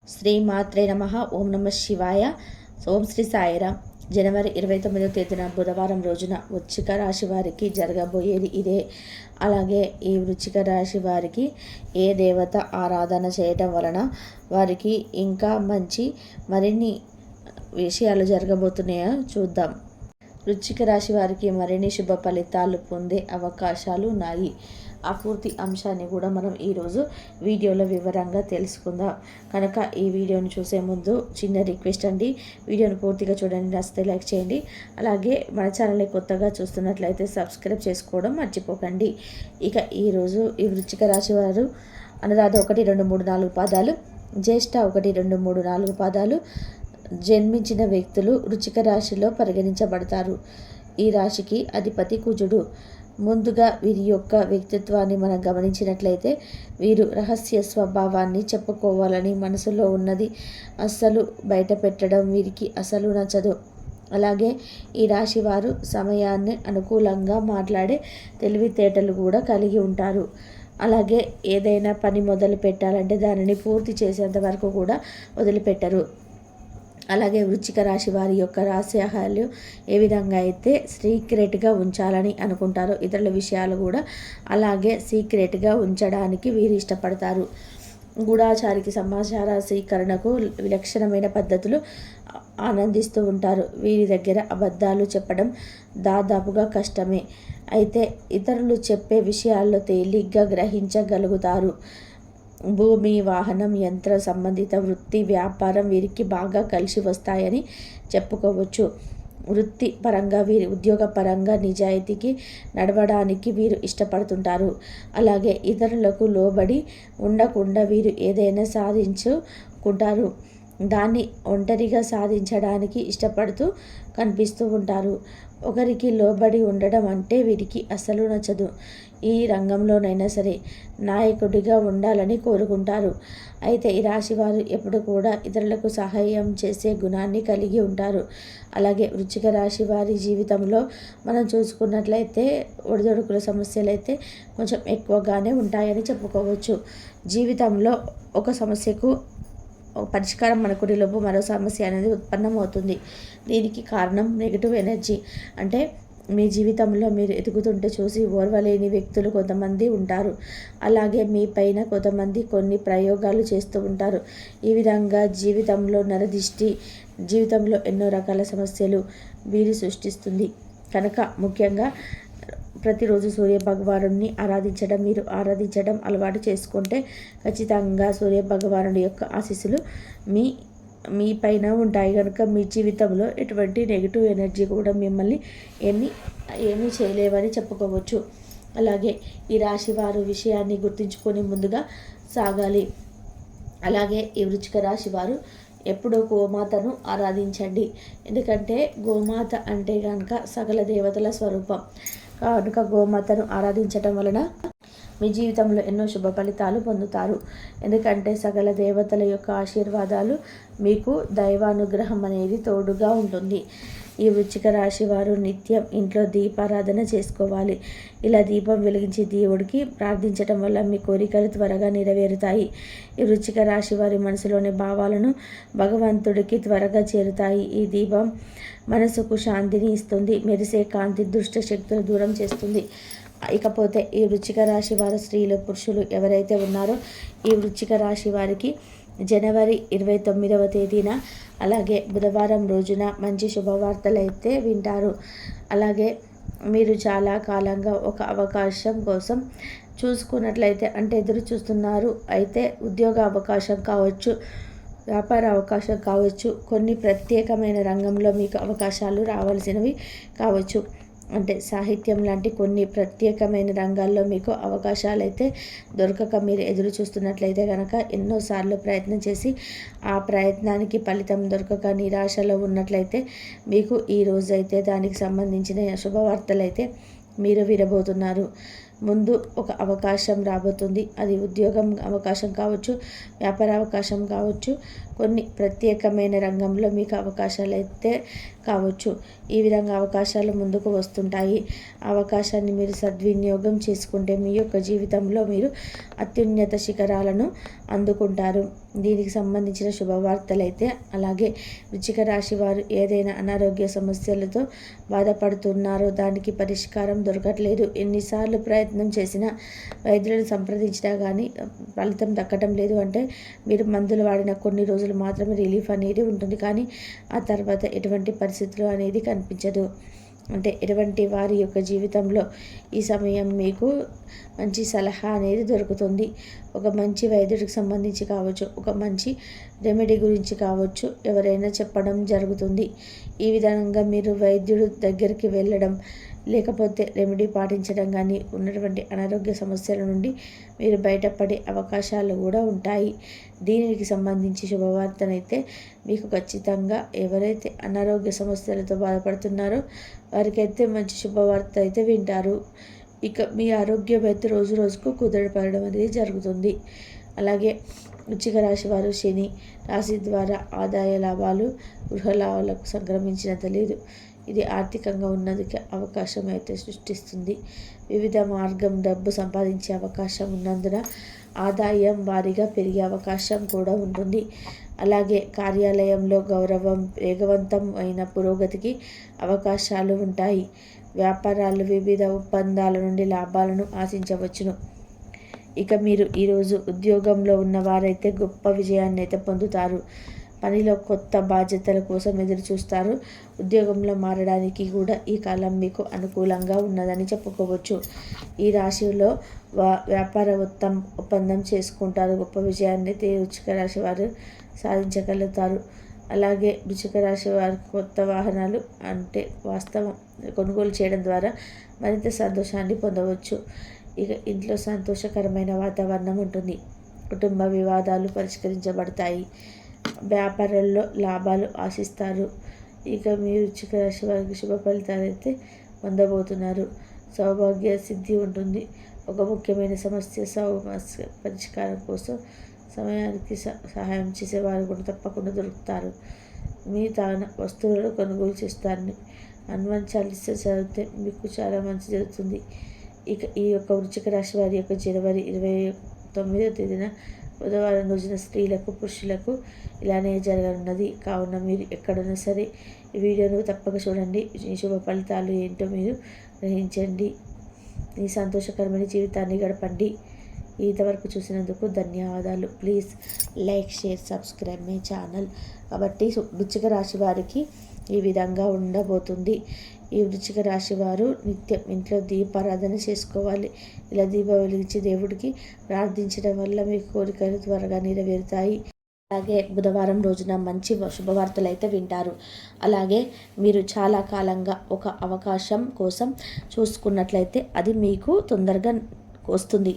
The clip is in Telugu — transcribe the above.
శ్రీమాత్రే నమ. ఓం నమ శివాయ. ఓం శ్రీ సాయిరామ్. జనవరి 29వ తేదీన బుధవారం రోజున వృశ్చిక రాశి వారికి జరగబోయేది ఇదే. అలాగే ఈ వృశ్చిక రాశి వారికి ఏ దేవత ఆరాధన చేయటం వలన వారికి ఇంకా మంచి మరిన్ని విషయాలు జరగబోతున్నాయో చూద్దాం. వృశ్చిక రాశి వారికి మరిన్ని శుభ ఫలితాలు పొందే అవకాశాలు ఉన్నాయి. ఆ పూర్తి అంశాన్ని కూడా మనం ఈరోజు వీడియోలో వివరంగా తెలుసుకుందాం. కనుక ఈ వీడియోని చూసే ముందు చిన్న రిక్వెస్ట్ అండి, వీడియోని పూర్తిగా చూడండి, నచ్చితే లైక్ చేయండి. అలాగే మన ఛానల్ని కొత్తగా చూస్తున్నట్లయితే సబ్స్క్రైబ్ చేసుకోవడం మర్చిపోకండి. ఇక ఈరోజు ఈ వృశ్చిక రాశి వారు అనురాధ 1, 2, 3, 4 పాదాలు, జ్యేష్ఠ 1, 2, 3, 4 పాదాలు జన్మించిన వ్యక్తులు వృశ్చిక రాశిలో పరిగణించబడతారు. ఈ రాశికి అధిపతి కుజుడు. ముందుగా వీరి యొక్క వ్యక్తిత్వాన్ని మనం గమనించినట్లయితే వీరు రహస్య స్వభావాన్ని చెప్పుకోవాలని మనసులో ఉన్నది అస్సలు బయట పెట్టడం వీరికి అసలు నచ్చదు. అలాగే ఈ రాశి వారు సమయాన్ని అనుకూలంగా మాట్లాడే తెలివితేటలు కూడా కలిగి ఉంటారు. అలాగే ఏదైనా పని మొదలు పెట్టాలంటే దానిని పూర్తి చేసేంత వరకు కూడా వదిలిపెట్టరు. అలాగే వృశ్చిక రాశి వారి యొక్క రహస్యాలు ఏ విధంగా అయితే సీక్రెట్గా ఉంచాలని అనుకుంటారో ఇతరుల విషయాలు కూడా అలాగే సీక్రెట్గా ఉంచడానికి వీరు ఇష్టపడతారు. గూఢాచారికి సమాచార స్వీకరణకు విలక్షణమైన పద్ధతులు ఆనందిస్తూ ఉంటారు. వీరి దగ్గర అబద్ధాలు చెప్పడం దాదాపుగా కష్టమే. అయితే ఇతరులు చెప్పే విషయాల్లో తేలిగ్గా గ్రహించగలుగుతారు. భూమి, వాహనం, యంత్ర సంబంధిత వృత్తి, వ్యాపారం వీరికి బాగా కలిసి వస్తాయని చెప్పుకోవచ్చు. వృత్తి పరంగా వీరి ఉద్యోగ పరంగా నిజాయితీకి నడవడానికి వీరు ఇష్టపడుతుంటారు. అలాగే ఇతరులకు లోబడి ఉండకుండా వీరు ఏదైనా సాధించుకుంటారు. దాన్ని ఒంటరిగా సాధించడానికి ఇష్టపడుతూ కనిపిస్తూ ఉంటారు. ఒకరికి లోబడి ఉండడం అంటే వీరికి అసలు నచ్చదు. ఈ రంగంలోనైనా సరే నాయకుడిగా ఉండాలని కోరుకుంటారు. అయితే ఈ రాశి వారు ఎప్పుడు కూడా ఇతరులకు సహాయం చేసే గుణాన్ని కలిగి ఉంటారు. అలాగే వృశ్చిక రాశి వారి జీవితంలో మనం చూసుకున్నట్లయితే ఒడిదొడుకుల సమస్యలు అయితే కొంచెం ఎక్కువగానే ఉంటాయని చెప్పుకోవచ్చు. జీవితంలో ఒక సమస్యకు పరిష్కారం అనుకునేలోపు మరో సమస్య అనేది ఉత్పన్నమవుతుంది. దీనికి కారణం నెగిటివ్ ఎనర్జీ. అంటే మీ జీవితంలో మీరు ఎదుగుతుంటే చూసి ఓర్వలేని వ్యక్తులు కొంతమంది ఉంటారు. అలాగే మీ పైన కొంతమంది కొన్ని ప్రయోగాలు చేస్తూ ఉంటారు. ఈ విధంగా జీవితంలో నరదిష్టి, జీవితంలో ఎన్నో రకాల సమస్యలు వీరు సృష్టిస్తుంది. కనుక ముఖ్యంగా ప్రతిరోజు సూర్య భగవానుడిని మీరు ఆరాధించడం అలవాటు చేసుకుంటే ఖచ్చితంగా సూర్య భగవానుడి యొక్క ఆశీస్సులు మీ పైన ఉంటాయి. కనుక మీ జీవితంలో ఎటువంటి నెగిటివ్ ఎనర్జీ కూడా మిమ్మల్ని ఏమీ చేయలేవని చెప్పుకోవచ్చు. అలాగే ఈ రాశి వారు విషయాన్ని గుర్తుంచుకొని ముందుగా సాగాలి. అలాగే ఈ వృశ్చిక రాశి వారు ఎప్పుడూ గోమాతను ఆరాధించండి. ఎందుకంటే గోమాత అంటే కనుక సకల దేవతల స్వరూపం. కనుక గోమాతను ఆరాధించటం వలన మీ జీవితంలో ఎన్నో శుభ ఫలితాలు పొందుతారు. ఎందుకంటే సకల దేవతల యొక్క ఆశీర్వాదాలు మీకు దైవానుగ్రహం అనేది తోడుగా ఉంటుంది. ఈ వృశ్చిక రాశి వారు నిత్యం ఇంట్లో దీపారాధన చేసుకోవాలి. ఇలా దీపం వెలిగించి దేవుడికి ప్రార్థించటం వల్ల మీ కోరికలు త్వరగా నెరవేరుతాయి. ఈ వృశ్చిక రాశి వారి మనసులోని భావాలను భగవంతుడికి త్వరగా చేరుతాయి. ఈ దీపం మనసుకు శాంతిని ఇస్తుంది. మెరిసే కాంతి దుష్ట శక్తులు దూరం చేస్తుంది. ఇకపోతే ఈ వృశ్చిక రాశి వారు స్త్రీలు, పురుషులు ఎవరైతే ఉన్నారో ఈ వృశ్చిక రాశి వారికి జనవరి 29వ తేదీన అలాగే బుధవారం రోజున మంచి శుభవార్తలు అయితే వింటారు. అలాగే మీరు చాలా కాలంగా ఒక అవకాశం కోసం చూసుకున్నట్లయితే అంటే ఎదురు చూస్తున్నారు. అయితే ఉద్యోగ అవకాశం కావచ్చు, వ్యాపార అవకాశం కావచ్చు, కొన్ని ప్రత్యేకమైన రంగంలో మీకు అవకాశాలు రావాల్సినవి కావచ్చు. అంటే సాహిత్యం లాంటి కొన్ని ప్రత్యేకమైన రంగాల్లో మీకు అవకాశాలు అయితే దొరకక మీరు ఎదురు చూస్తున్నట్లయితే కనుక ఎన్నోసార్లు ప్రయత్నం చేసి ఆ ప్రయత్నానికి ఫలితం దొరకక నిరాశలో ఉన్నట్లయితే మీకు ఈ రోజైతే దానికి సంబంధించిన శుభవార్తలు అయితే మీరు వినబోతున్నారు. ముందు ఒక అవకాశం రాబోతుంది. అది ఉద్యోగం అవకాశం కావచ్చు, వ్యాపార అవకాశం కావచ్చు, కొన్ని ప్రత్యేకమైన రంగంలో మీకు అవకాశాలు అయితే కావచ్చు. ఈ విధంగా అవకాశాలు ముందుకు వస్తుంటాయి. అవకాశాన్ని మీరు సద్వినియోగం చేసుకుంటే మీ యొక్క జీవితంలో మీరు అత్యున్నత శిఖరాలను అందుకుంటారు. దీనికి సంబంధించిన శుభవార్తలైతే అలాగే వృశ్చిక రాశి వారు ఏదైనా అనారోగ్య సమస్యలతో బాధపడుతున్నారో దానికి పరిష్కారం దొరకట్లేదు, ఎన్నిసార్లు ప్రయత్నం చేసినా వైద్యులను సంప్రదించినా కానీ ఫలితం దక్కడం లేదు అంటే మీరు మందులు వాడిన కొన్ని రోజులు మాత్రమే రిలీఫ్ అనేది ఉంటుంది, కానీ ఆ తర్వాత ఎటువంటి పరిస్థితులు అనేది కనిపించదు. అంటే ఎటువంటి వారి యొక్క జీవితంలో ఈ సమయం మీకు మంచి సలహా అనేది దొరుకుతుంది. ఒక మంచి వైద్యుడికి సంబంధించి కావచ్చు, ఒక మంచి రెమెడీ గురించి కావచ్చు, ఎవరైనా చెప్పడం జరుగుతుంది. ఈ విధంగా మీరు వైద్యుడు దగ్గరికి వెళ్ళడం లేకపోతే రెమెడీ పాటించడం కానీ ఉన్నటువంటి అనారోగ్య సమస్యల నుండి మీరు బయటపడే అవకాశాలు కూడా ఉంటాయి. దీనికి సంబంధించి శుభవార్తనైతే మీకు ఖచ్చితంగా ఎవరైతే అనారోగ్య సమస్యలతో బాధపడుతున్నారో వారికైతే మంచి శుభవార్త అయితే వింటారు. ఇక మీ ఆరోగ్యం అయితే రోజు రోజుకు కుదుటపడడం అనేది జరుగుతుంది. అలాగే వృశ్చిక రాశి వారు శని రాశి ద్వారా ఆదాయ లాభాలు గృహ లాభాలకు సంక్రమించినంత లేదు. ఇది ఆర్థికంగా ఉన్నతికి అవకాశం అయితే సృష్టిస్తుంది. వివిధ మార్గం డబ్బు సంపాదించే అవకాశం ఉన్నందున ఆదాయం వారీగా పెరిగే అవకాశం కూడా ఉంటుంది. అలాగే కార్యాలయంలో గౌరవం, వేగవంతం అయిన పురోగతికి అవకాశాలు ఉంటాయి. వ్యాపారాలు వివిధ ఒప్పందాల నుండి లాభాలను ఆశించవచ్చును. ఇక మీరు ఈరోజు ఉద్యోగంలో ఉన్నవారైతే గొప్ప విజయాన్ని అయితే పొందుతారు. పనిలో కొత్త బాధ్యతల కోసం ఎదురు చూస్తారు. ఉద్యోగంలో మారడానికి కూడా ఈ కాలం మీకు అనుకూలంగా ఉన్నదని చెప్పుకోవచ్చు. ఈ రాశిలో వ్యాపార ఒప్పందం చేసుకుంటారు. గొప్ప విజయాన్ని వృశ్చిక రాశి వారు సాధించగలుగుతారు. అలాగే వృశ్చిక రాశి వారు కొత్త వాహనాలు అంటే వాస్తవం కొనుగోలు చేయడం ద్వారా మరింత సంతోషాన్ని పొందవచ్చు. ఇక ఇంట్లో సంతోషకరమైన వాతావరణం ఉంటుంది. కుటుంబ వివాదాలు పరిష్కరించబడతాయి. వ్యాపారాల్లో లాభాలు ఆశిస్తారు. ఇక మీ వృశ్చిక రాశి వారికి శుభ ఫలితాలు అయితే పొందబోతున్నారు. సౌభాగ్య సిద్ధి ఉంటుంది. ఒక ముఖ్యమైన సమస్య పరిష్కారం కోసం సమయానికి సహాయం చేసేవారు కూడా తప్పకుండా దొరుకుతారు. మీ తాన వస్తువులను కొనుగోలు చేస్తారు. హనుమాన్ చాలీసా చదివితే మీకు చాలా మంచి జరుగుతుంది. ఇక ఈ యొక్క వృశ్చిక రాశి వారి యొక్క జనవరి 29వ తేదీన బుధవారం రోజున స్త్రీలకు పురుషులకు ఇలానే జరగనున్నది. కావున మీరు ఎక్కడున్నా సరే ఈ వీడియోను తప్పక చూడండి. ఈ శుభ ఫలితాలు ఏంటో మీరు గ్రహించండి. ఈ సంతోషకరమైన జీవితాన్ని గడపండి. ఇంతవరకు చూసినందుకు ధన్యవాదాలు. Please like, share, subscribe my channel. కాబట్టి వృశ్చిక రాశి వారికి ఈ విధంగా ఉండబోతుంది. ఈ వృశ్చిక రాశి వారు నిత్యం ఇంట్లో దీపారాధన చేసుకోవాలి. ఇలా దీపం వెలిగించి దేవుడికి ప్రార్థించడం వల్ల మీ కోరికలు త్వరగా నెరవేరుతాయి. అలాగే బుధవారం రోజున మంచి శుభవార్తలు అయితే వింటారు. అలాగే మీరు చాలా కాలంగా ఒక అవకాశం కోసం చూసుకున్నట్లయితే అది మీకు తొందరగా వస్తుంది.